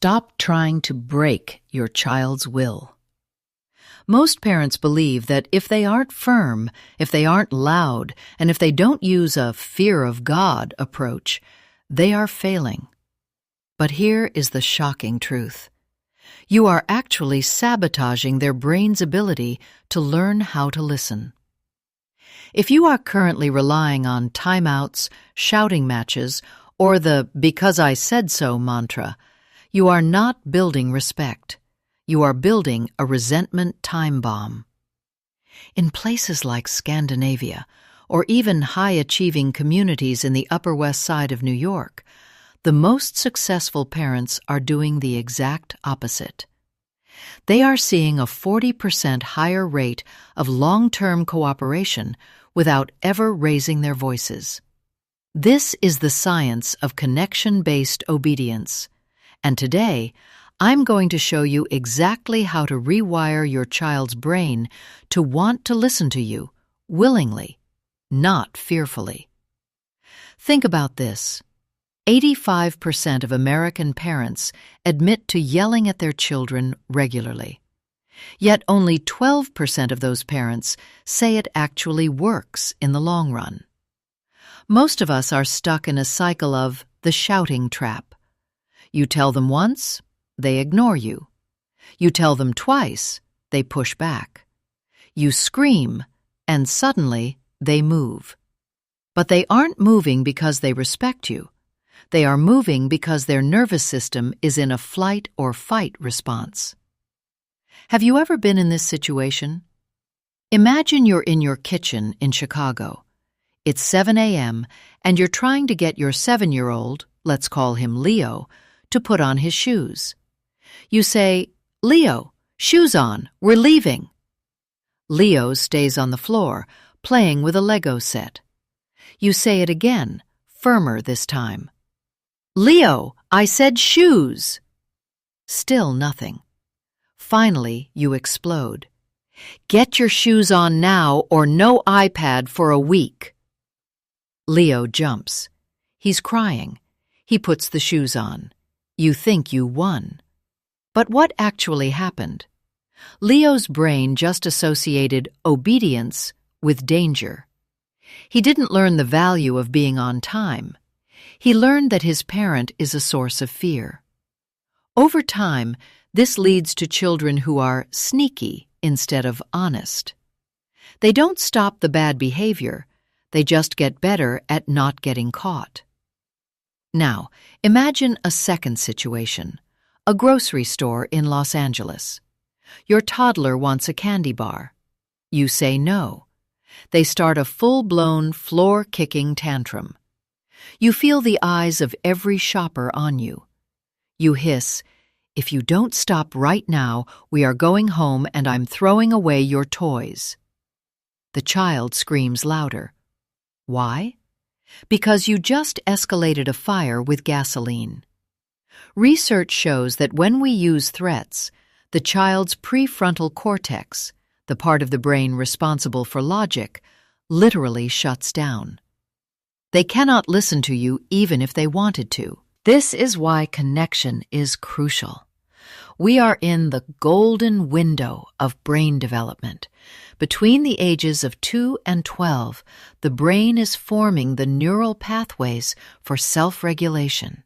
Stop trying to break your child's will. Most parents believe that if they aren't firm, if they aren't loud, and if they don't use a fear of God approach, they are failing. But here is the shocking truth. You are actually sabotaging their brain's ability to learn how to listen. If you are currently relying on timeouts, shouting matches, or the "because I said so" mantra, you are not building respect. You are building a resentment time bomb. In places like Scandinavia, or even high-achieving communities in the Upper West Side of New York, the most successful parents are doing the exact opposite. They are seeing a 40% higher rate of long-term cooperation without ever raising their voices. This is the science of connection-based obedience, and today I'm going to show you exactly how to rewire your child's brain to want to listen to you willingly, not fearfully. Think about this. 85% of American parents admit to yelling at their children regularly. Yet only 12% of those parents say it actually works in the long run. Most of us are stuck in a cycle of the shouting trap. You tell them once, they ignore you. You tell them twice, they push back. You scream, and suddenly they move. But they aren't moving because they respect you. They are moving because their nervous system is in a flight or fight response. Have you ever been in this situation? Imagine you're in your kitchen in Chicago. It's 7 a.m., and you're trying to get your 7-year-old, let's call him Leo, to put on his shoes. You say, "Leo, shoes on, we're leaving." Leo stays on the floor, playing with a Lego set. You say it again, firmer this time. "Leo, I said shoes." Still nothing. Finally, you explode. "Get your shoes on now or no iPad for a week." Leo jumps. He's crying. He puts the shoes on. You think you won. But what actually happened? Leo's brain just associated obedience with danger. He didn't learn the value of being on time. He learned that his parent is a source of fear. Over time, this leads to children who are sneaky instead of honest. They don't stop the bad behavior, they just get better at not getting caught. Now, imagine a second situation, a grocery store in Los Angeles. Your toddler wants a candy bar. You say no. They start a full-blown, floor-kicking tantrum. You feel the eyes of every shopper on you. You hiss, "If you don't stop right now, we are going home and I'm throwing away your toys." The child screams louder. Why? Because you just escalated a fire with gasoline. Research shows that when we use threats, the child's prefrontal cortex, the part of the brain responsible for logic, literally shuts down. They cannot listen to you even if they wanted to. This is why connection is crucial. We are in the golden window of brain development. Between the ages of 2 and 12, the brain is forming the neural pathways for self-regulation.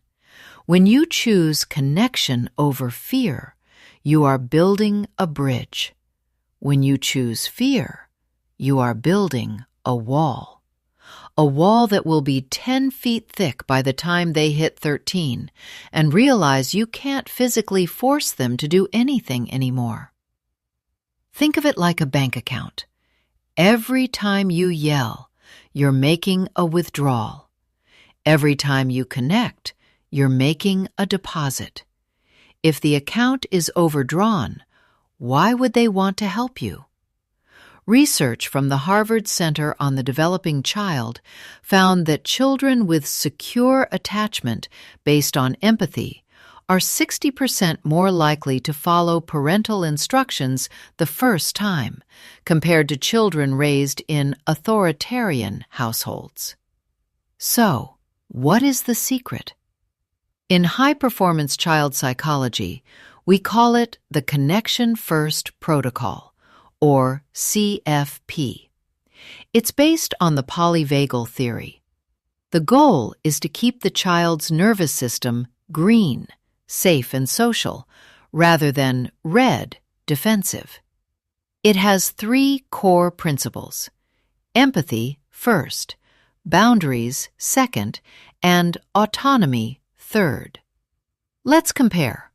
When you choose connection over fear, you are building a bridge. When you choose fear, you are building a wall. A wall that will be 10 feet thick by the time they hit 13 and realize you can't physically force them to do anything anymore. Think of it like a bank account. Every time you yell, you're making a withdrawal. Every time you connect, you're making a deposit. If the account is overdrawn, why would they want to help you? Research from the Harvard Center on the Developing Child found that children with secure attachment based on empathy are 60% more likely to follow parental instructions the first time compared to children raised in authoritarian households. So, what is the secret? In high-performance child psychology, we call it the Connection First Protocol, or CFP. It's based on the Polyvagal Theory. The goal is to keep the child's nervous system green, safe and social, rather than red, defensive. It has 3 core principles: empathy first, boundaries second, and autonomy third. Let's compare.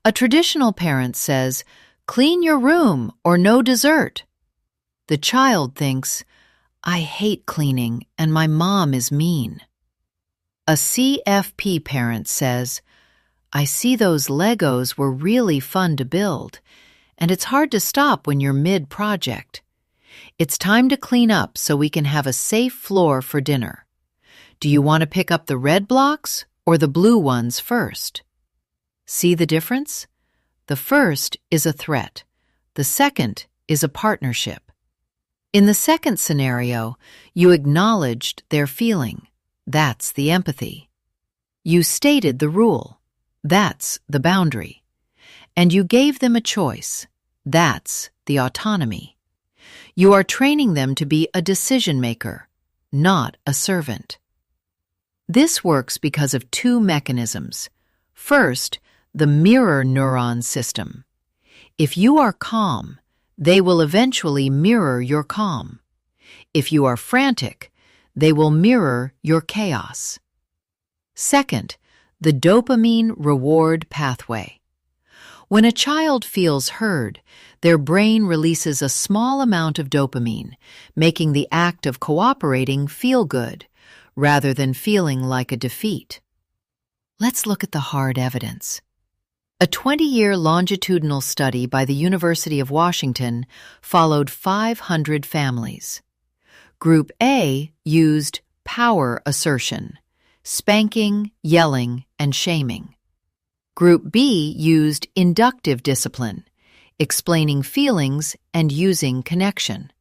A traditional parent says, "Clean your room or no dessert." The child thinks, "I hate cleaning and my mom is mean." A CFP parent says, "I see those Legos were really fun to build, and it's hard to stop when you're mid-project. It's time to clean up so we can have a safe floor for dinner. Do you want to pick up the red blocks or the blue ones first?" See the difference? The first is a threat. The second is a partnership. In the second scenario, you acknowledged their feeling. That's the empathy. You stated the rule. That's the boundary. And you gave them a choice. That's the autonomy. You are training them to be a decision maker, not a servant. This works because of 2 mechanisms. First, the mirror neuron system. If you are calm, they will eventually mirror your calm. If you are frantic, they will mirror your chaos. Second, the dopamine reward pathway. When a child feels heard, their brain releases a small amount of dopamine, making the act of cooperating feel good, rather than feeling like a defeat. Let's look at the hard evidence. A 20-year longitudinal study by the University of Washington followed 500 families. Group A used Power-Assertion, spanking, yelling, and shaming. Group B used Inductive discipline, explaining feelings and using connection.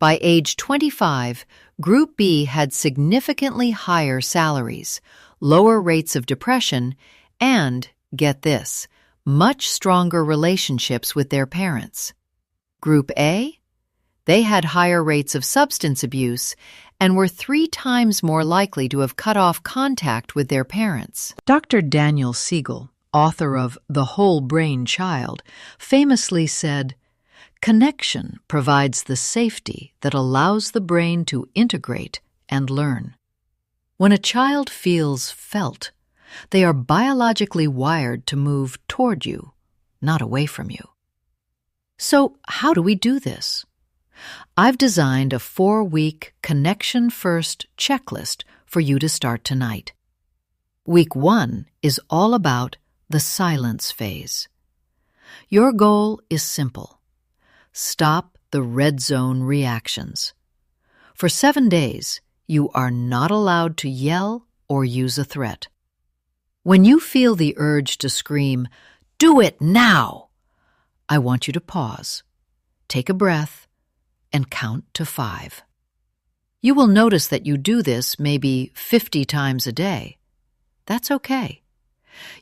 By age 25, Group B had significantly higher salaries, lower rates of depression, and, get this, much stronger relationships with their parents. Group A? They had higher rates of substance abuse and were 3 times more likely to have cut off contact with their parents. Dr. Daniel Siegel, author of The Whole Brain Child, famously said, "Connection provides the safety that allows the brain to integrate and learn." When a child feels felt, they are biologically wired to move toward you, not away from you. So how do we do this? I've designed a 4-week Connection First checklist for you to start tonight. Week 1 is all about the silence phase. Your goal is simple. Stop the red zone reactions. For 7 days, you are not allowed to yell or use a threat. When you feel the urge to scream, "Do it now!" I want you to pause, take a breath, and count to 5. You will notice that you do this maybe 50 times a day. That's okay.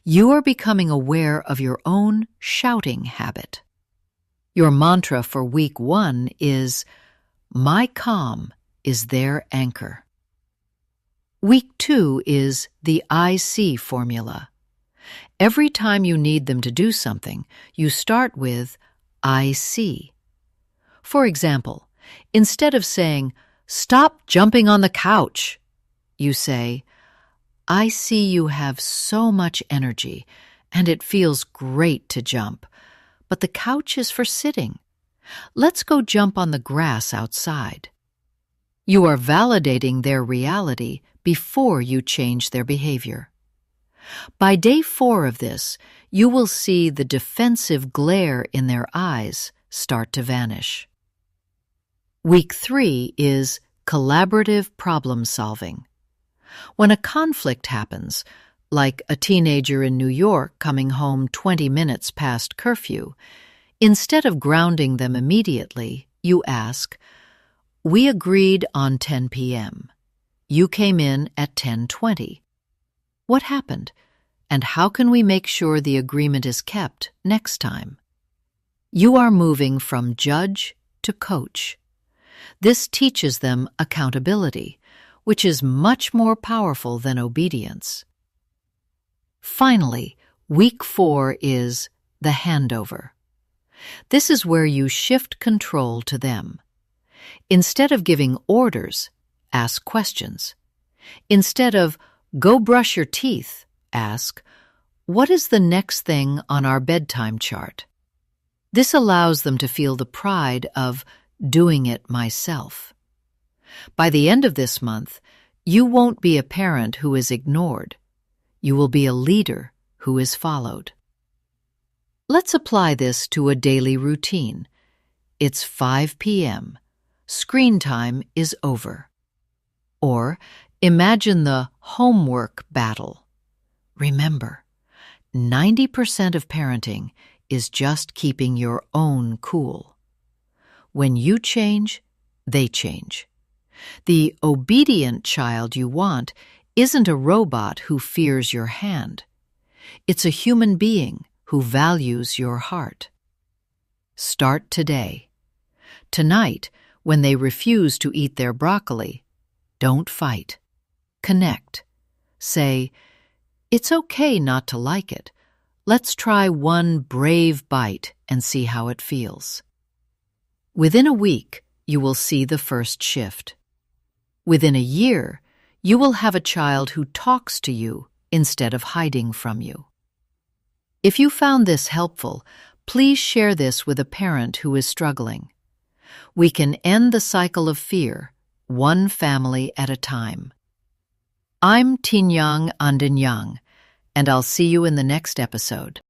You are becoming aware of your own shouting habit. Your mantra for week 1 is, "My calm is their anchor." Week 2 is the I-See formula. Every time you need them to do something, you start with "I see." For example, instead of saying, "Stop jumping on the couch," you say, "I see you have so much energy, and it feels great to jump, but the couch is for sitting. Let's go jump on the grass outside." You are validating their reality before you change their behavior. By day 4 of this, you will see the defensive glare in their eyes start to vanish. Week 3 is collaborative problem solving. When a conflict happens, like a teenager in New York coming home 20 minutes past curfew, instead of grounding them immediately, you ask, "We agreed on 10 p.m. You came in at 10:20. What happened? And how can we make sure the agreement is kept next time? You are moving from judge to coach. This teaches them accountability, which is much more powerful than obedience. Finally, week 4 is the handover. This is where you shift control to them. Instead of giving orders, ask questions. Instead of, "Go brush your teeth," ask, "What is the next thing on our bedtime chart?" This allows them to feel the pride of doing it myself. By the end of this month, you won't be a parent who is ignored. You will be a leader who is followed. Let's apply this to a daily routine. It's 5 p.m. Screen time is over. Or imagine the homework battle. Remember, 90% of parenting is just keeping your own cool. When you change, they change. The obedient child you want isn't a robot who fears your hand. It's a human being who values your heart. Start today. Tonight, when they refuse to eat their broccoli, don't fight. Connect. Say, "It's okay not to like it. Let's try one brave bite and see how it feels." Within a week, you will see the first shift. Within a year, you will have a child who talks to you instead of hiding from you. If you found this helpful, please share this with a parent who is struggling. We can end the cycle of fear, one family at a time. I'm Tinyang Andanyang, and I'll see you in the next episode.